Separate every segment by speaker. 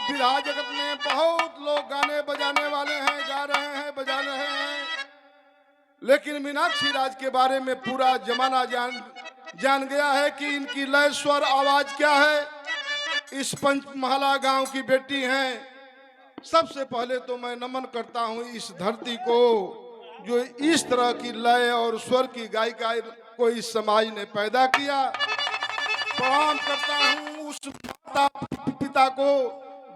Speaker 1: विधा जगत में बहुत लोग गाने बजाने वाले हैं, गा रहे हैं, बजा रहे हैं, लेकिन मीनाक्षी राज के बारे में पूरा जमाना जान गया है कि इनकी लय स्वर आवाज क्या है। इस पंचमहला गांव की बेटी हैं। सबसे पहले तो मैं नमन करता हूं इस धरती को, जो इस तरह की लय और स्वर की गायिका को इस समाज ने पैदा किया। प्रणाम करता हूं उस माता पिता को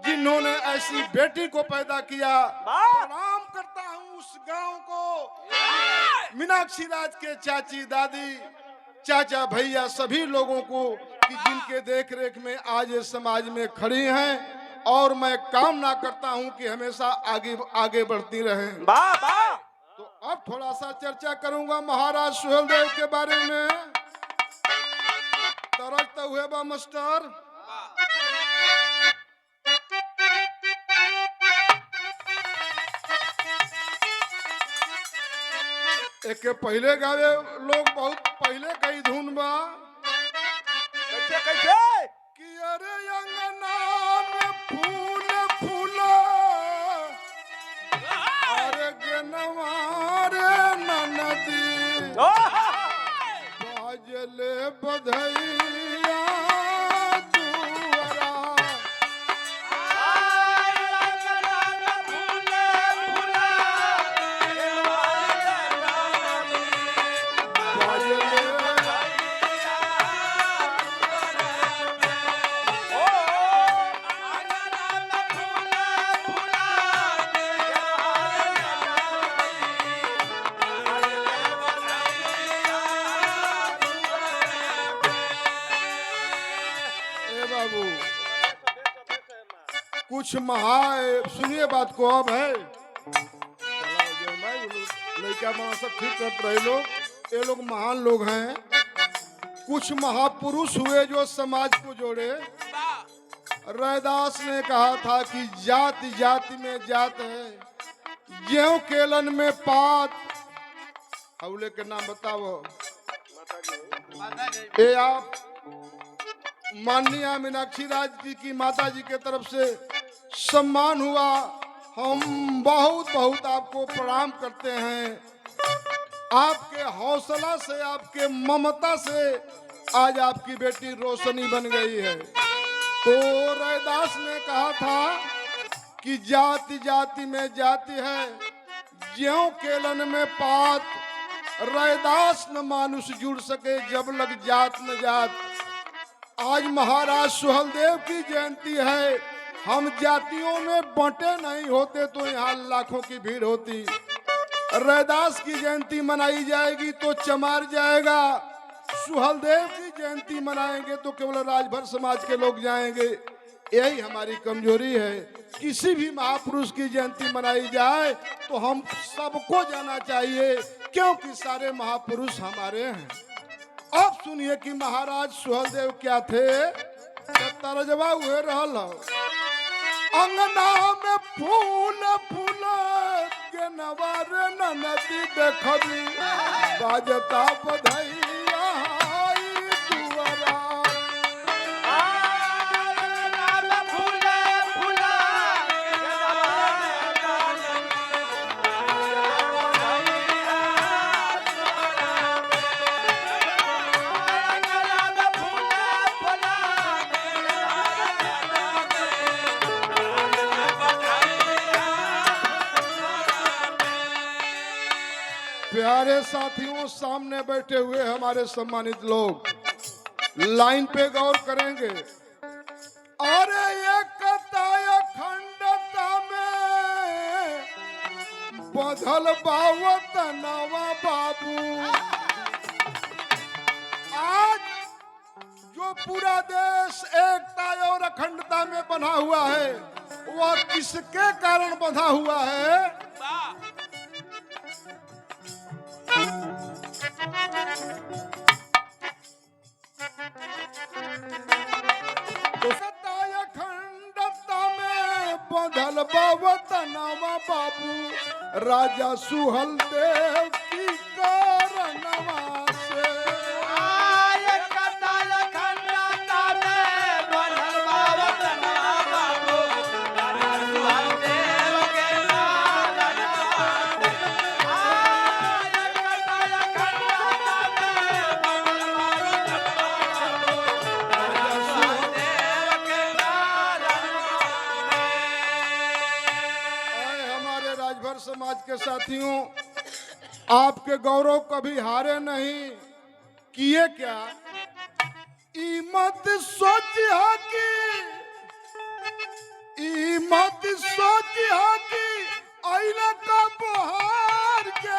Speaker 1: जिन्होंने ऐसी बेटी को पैदा किया। प्रणाम करता हूं उस गांव को, मीनाक्षी राज के चाची दादी चाचा भैया सभी लोगों को कि जिनके देख रेख में आज ये समाज में खड़ी हैं, और मैं कामना करता हूं कि हमेशा आगे आगे बढ़ती रहें। तो अब थोड़ा सा चर्चा करूंगा महाराज सुहेलदेव के बारे में। तरजता हुए बा मास्टर। एक पहले गावे लोग, बहुत पहले कई धुन बा।
Speaker 2: कैसे कैसे
Speaker 1: कि अरे अंगना में फूल फूला, अरे गेनवा रे ननदी, बाजले बधैया दुआरा। कुछ सुनिए बात को। अब है लड़का माँ सब ठीक कर रहे लोग, ये लोग महान लोग हैं। कुछ महापुरुष हुए जो समाज को जोड़े। रैदास ने कहा था कि जाति जाति में जात है, ज्यों केलन में पात। हौले के नाम बताओ। ये आप माननीय मीनाक्षी राज जी की माता जी के तरफ से सम्मान हुआ। हम बहुत बहुत आपको प्रणाम करते हैं। आपके हौसला से, आपके ममता से आज आपकी बेटी रोशनी बन गई है। तो रैदास ने कहा था कि जाति जाति में जाति है, ज्यों केलन में पात। रैदास न मानुष जुड़ सके, जब लग जात न जात। आज महाराज सुहेलदेव की जयंती है। हम जातियों में बंटे नहीं होते तो यहाँ लाखों की भीड़ होती। रैदास की जयंती मनाई जाएगी तो चमार जाएगा। सुहेलदेव की जयंती मनाएंगे तो केवल राजभर समाज के लोग जाएंगे। यही हमारी कमजोरी है। किसी भी महापुरुष की जयंती मनाई जाए तो हम सबको जाना चाहिए, क्योंकि सारे महापुरुष हमारे हैं। अब सुनिए कि महाराज सुहेलदेव क्या थे। तरजवा हुए रहल अंगना में फूल फूल के नवार नदी देखबी, बाजता बधैया दुआरा। प्यारे साथियों, सामने बैठे हुए हमारे सम्मानित लोग लाइन पे गौर करेंगे। अरे एकता अखंडता में बधल बावत नवा बाबू। आज जो पूरा देश एकता और अखंडता में बंधा हुआ है, वह किसके कारण बंधा हुआ है? अखंडता में बंधल बावत नवा बाबू, राजा सुहेलदेव की कारणवा से।
Speaker 2: एकता अखंडता में बंधल बावत नवा बाबू,
Speaker 1: समाज के साथियों, आपके गौरव कभी हारे नहीं। किए क्या? ई मत सोचिया कि आईना का बहार के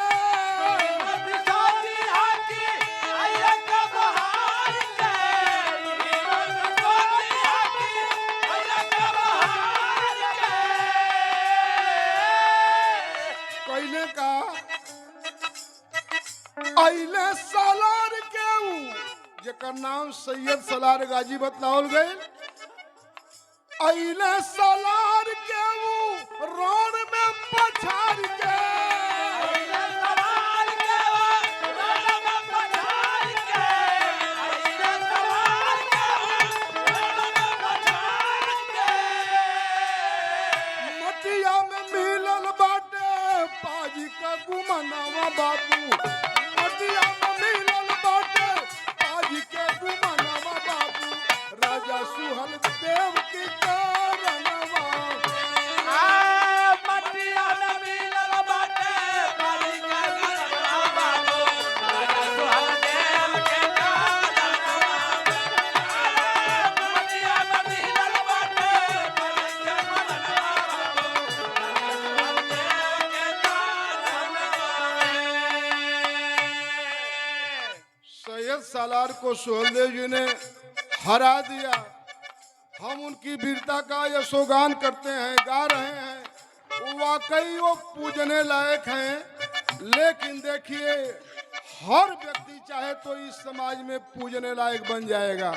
Speaker 1: कैले का आइले सालार के जेकर नाम सैयद सलार गाजी बतलावल गए। आइले सालार के रोड में पछाड़ के मटिया में मिलल बाटे पाजी का गुमनावा बाबू। मटिया में मिलल बाटे पाजी के गुमनावा बाबू। राजा सुहल देव की कारणवा सैयद सालार को सुहेलदेव जी ने हरा दिया। हम उनकी वीरता का यशोगान करते हैं, गा रहे हैं। वाकई वो पूजने लायक हैं। लेकिन देखिए, हर व्यक्ति चाहे तो इस समाज में पूजने लायक बन जाएगा।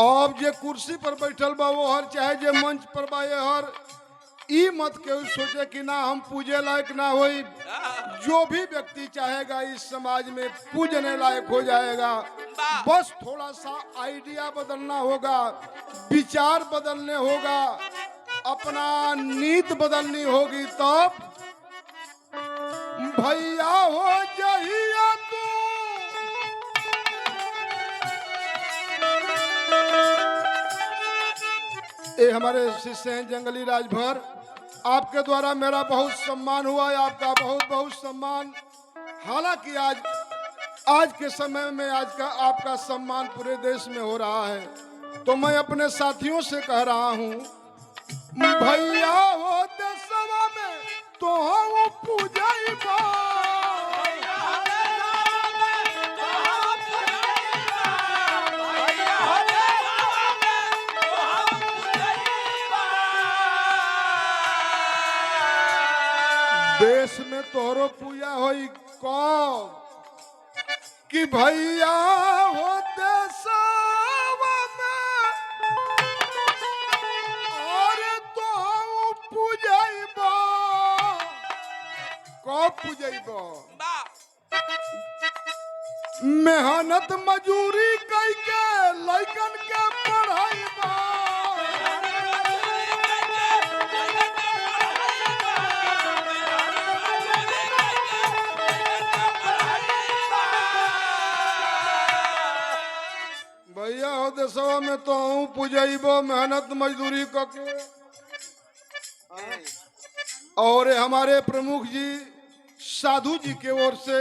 Speaker 1: अब जे कुर्सी पर बैठल बा वो हर, चाहे जे मंच पर बा ये हर, ई मत केहू सोचे कि ना हम पूजे लायक ना होई। जो भी व्यक्ति चाहेगा इस समाज में पूजने लायक हो जाएगा। बस थोड़ा सा आइडिया बदलना होगा, विचार बदलने होगा, अपना नीत बदलनी होगी, तब भैया हो जहिया तू ये हमारे शिष्य हैं जंगली राजभर। आपके द्वारा मेरा बहुत सम्मान हुआ है, आपका बहुत बहुत सम्मान। हालांकि आज के समय में आपका सम्मान पूरे देश में हो रहा है। तो मैं अपने साथियों से कह रहा हूँ, भैया हो देशवा में तो हम पूजैबा। देश में तोहरो पूजा होई कौन कि भैया हो देशवा में और तो हम पूजैबा। कब पूजैबा? मेहनत मजूरी करके लइकन के पढ़ाईबा। भैया हो देशवा में तो हूँ पूजैबो मेहनत मजदूरी करके। और हमारे प्रमुख जी साधु जी के ओर से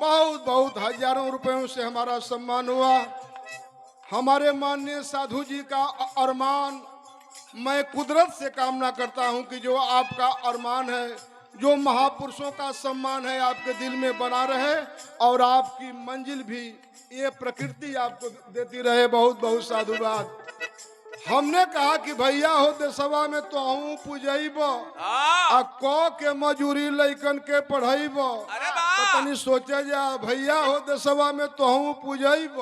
Speaker 1: बहुत बहुत हजारों रुपयों से हमारा सम्मान हुआ। हमारे माननीय साधु जी का अरमान, मैं कुदरत से कामना करता हूं कि जो आपका अरमान है, जो महापुरुषों का सम्मान है, आपके दिल में बना रहे और आपकी मंजिल भी ये प्रकृति आपको देती रहे। बहुत बहुत साधुवाद। हमने कहा कि भैया हो देशवा में तो हूँ पूजैब आ क के मजूरी लइकन के पढ़ैब। तो तनी सोचे जा, भैया हो देशवा में तो हूँ पूजैब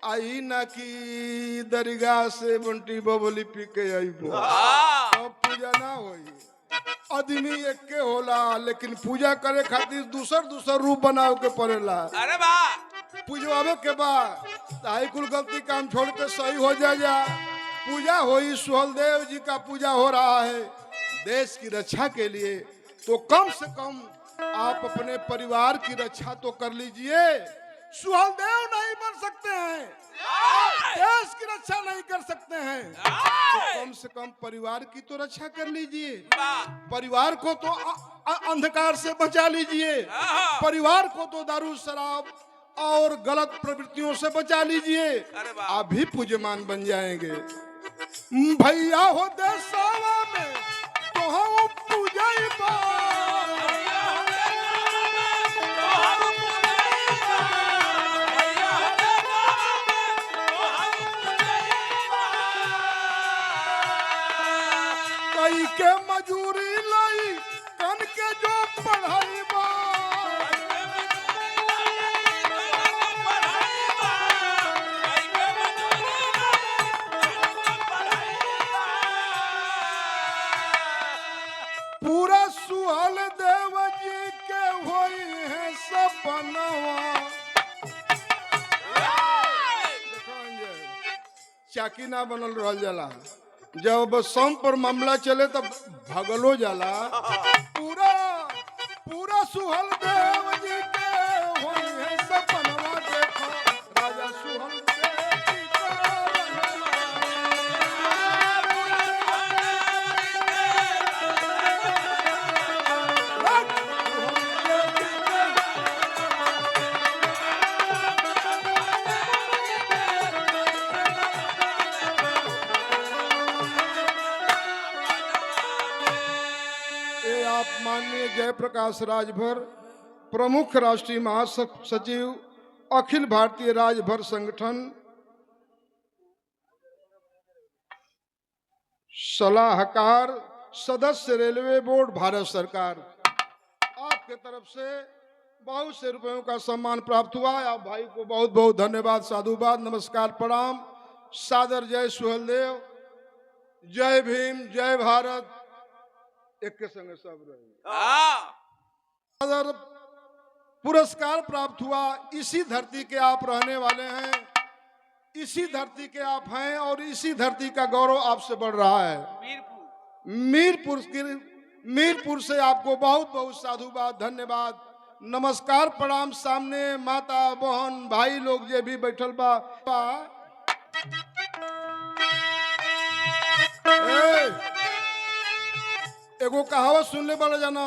Speaker 1: आई ना कि दरगाह से बंटी बबली पी के आईब। अब पूजा ना होई। आदमी एक के होला, लेकिन पूजा करे खातिर दूसर रूप बनाव के पड़ेला।
Speaker 2: अरे वाह,
Speaker 1: पूजवावे के बाद ताई कुल गलती काम छोड़ के सही हो जा। पूजा होई, सुहलदेव जी का पूजा हो रहा है देश की रक्षा के लिए। तो कम से कम आप अपने परिवार की रक्षा तो कर लीजिए। सुहलदेव नहीं बन सकते हैं, देश की रक्षा नहीं कर सकते हैं। कम से कम परिवार की तो रक्षा कर लीजिए।
Speaker 2: वाह
Speaker 1: परिवार को तो अंधकार से बचा लीजिए।
Speaker 2: हाँ।
Speaker 1: परिवार को तो दारू शराब और गलत प्रवृत्तियों से बचा लीजिए।
Speaker 2: अरे वाह।
Speaker 1: आप भी पूज्यमान बन जाएंगे। भैया हो देशवा में तो हम पूजैबा। कई के मजूरी लाई कन के जो पढ़ाईबा। पूरा सुहल देव जी के होई है सपनवा। चाकी ना बनल रहल जाला। जब सम पर मामला चले तब भगलो जाला। पूरा पूरा सुहल देव जी के होई है सपनवा। देखो राजा सुहल देव जी का आप माननीय जयप्रकाश राजभर प्रमुख राष्ट्रीय महासचिव अखिल भारतीय राजभर संगठन सलाहकार सदस्य रेलवे बोर्ड भारत सरकार, आपके तरफ से बहुत से रुपयों का सम्मान प्राप्त हुआ है। आप भाई को बहुत बहुत धन्यवाद, साधुवाद, नमस्कार, प्रणाम, सादर जय सुहेलदेव, जय भीम, जय भारत। एक के संग सब रहे। अगर पुरस्कार प्राप्त हुआ, इसी धरती के आप रहने वाले हैं, इसी धरती के आप हैं और इसी धरती का गौरव आपसे बढ़ रहा है। मीरपुर से आपको बहुत बहुत साधुवाद, धन्यवाद, नमस्कार, प्रणाम। सामने माता बहन भाई लोग जे भी बैठल बा। एगो कहावत सुनने वाला जाना,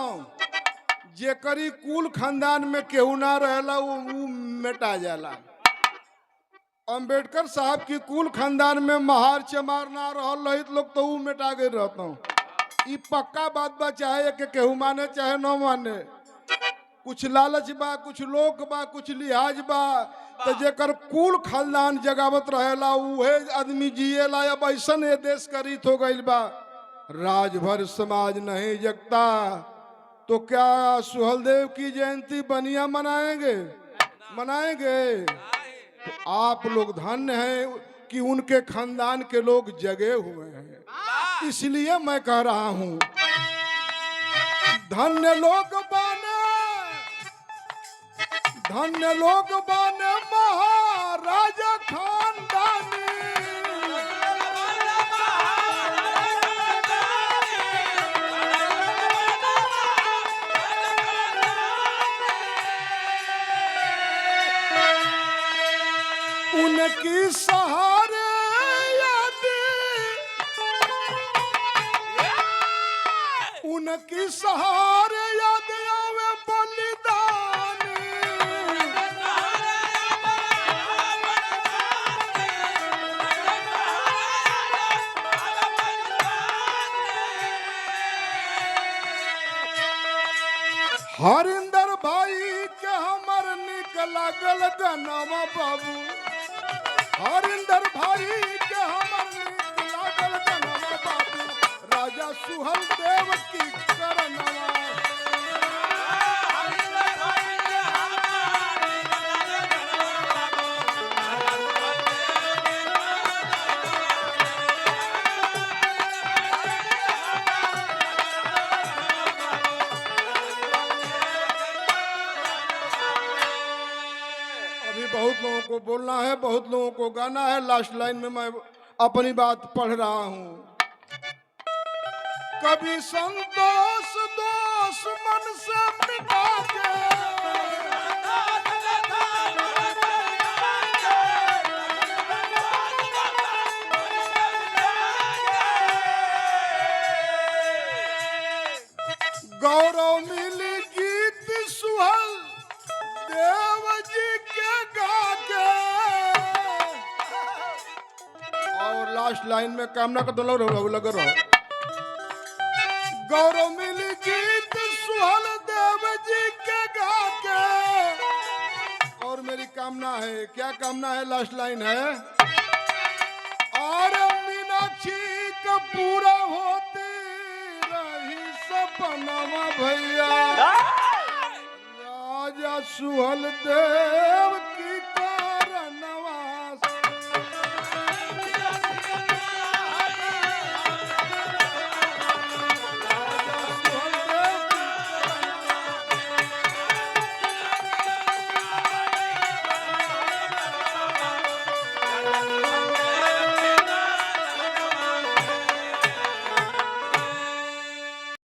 Speaker 1: जेकरी कुल खानदान में केहू ना रहेला वो मिटा जाला। अंबेडकर साहब की कुल खानदान में महार चमार ना रहल रहित लोग तो वो मिटा गए रहता हूँ। ये पक्का बात बा, चाहे कि केहू माने चाहे न माने। कुछ लालच बा, कुछ लोक बा, कुछ लिहाज बा, तो जेकर कुल खानदान जगावत रहेला उहे आदमी जिएला। अब ऐसा ये देश का रीत हो गई बा। राजभर समाज नहीं जगता तो क्या सुहेलदेव की जयंती बनिया मनाएंगे? तो आप लोग धन्य हैं कि उनके खानदान के लोग जगे हुए हैं। इसलिए मैं कह रहा हूं, धन्य लोग बने महाराजा खानदानी। उनकी सहारे याद आवे बलिदानी। हरिंदर भाई के हमर निक लागल गनवा बाबू। हरिंदर भाई के हमर निक लागल गनवा बाबू। राजा सुहेलदेव की करनवा। बहुत लोगों को बोलना है, बहुत लोगों को गाना है। लास्ट लाइन में मैं अपनी बात पढ़ रहा हूं। कभी संतोष दोष मन से मिटा के, गौरव मिली गीत सुहल देव जी के गा के। और लास्ट लाइन में कामना का दोनों लग रहा। गौरव मिली गीत सुहल देव जी के गा के। और मेरी कामना है, क्या कामना है? लास्ट लाइन है, और मीनाक्षी का पूरा होती रही सपनावा भैया। राजा सुहल देव